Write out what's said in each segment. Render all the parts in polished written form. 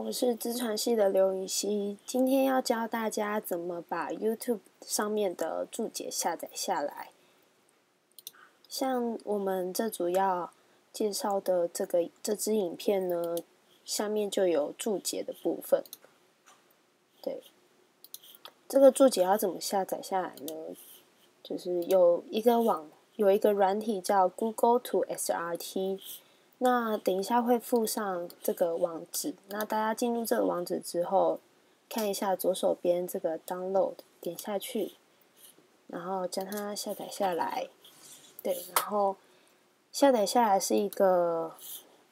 我是资传系的刘雨熙，今天要教大家怎么把 YouTube 上面的注解下载下来。像我们这主要介绍的这支影片呢，下面就有注解的部分。对，这个注解要怎么下载下来呢？就是有一个软体叫 Google2srt。那等一下会附上这个网址，那大家进入这个网址之后，看一下左手边这个 download， 点下去，然后将它下载下来。对，然后下载下来是一个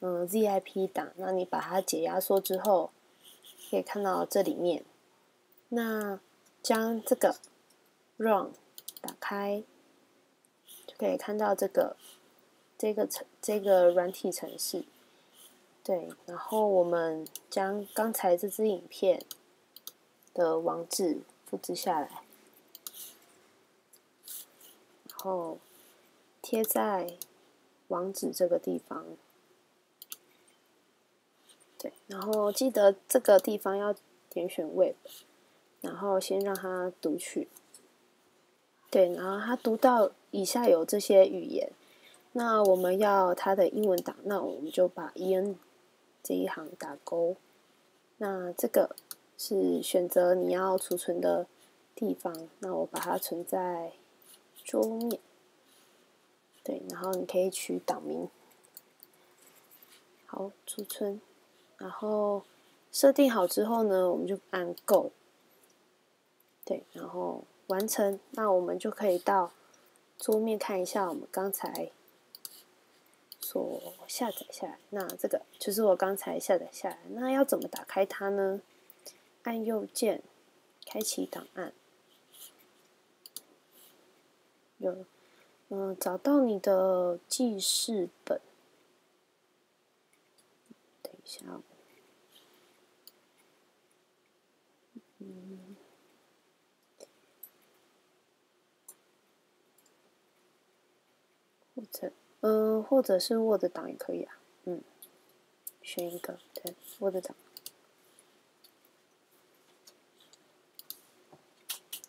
zip 档，那你把它解压缩之后，可以看到这里面。那将这个 run 打开，就可以看到这个软体程式。对，然后我们将刚才这支影片的网址复制下来，然后贴在网址这个地方。对，然后记得这个地方要点选 Web， 然后先让它读取。对，然后它读到以下有这些语言。那我们要它的英文档，那我们就把 EN 这一行打勾。那这个是选择你要储存的地方，那我把它存在桌面。对，然后你可以取档名。好，储存。然后设定好之后呢，我们就按 Go。对，然后完成。那我们就可以到桌面看一下我们刚才所下载下来，那这个就是我刚才下载下来。那要怎么打开它呢？按右键，开启档案。找到你的记事本。等一下哦。或者是 Word 档也可以啊。选一个，对 ，Word 档。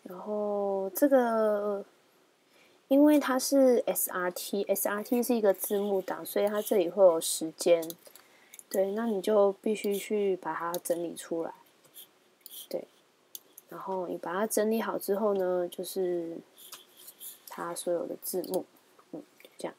然后这个，因为它是 SRT 是一个字幕档，所以它这里会有时间。对，那你就必须去把它整理出来。对，然后你把它整理好之后呢，就是它所有的字幕，就这样。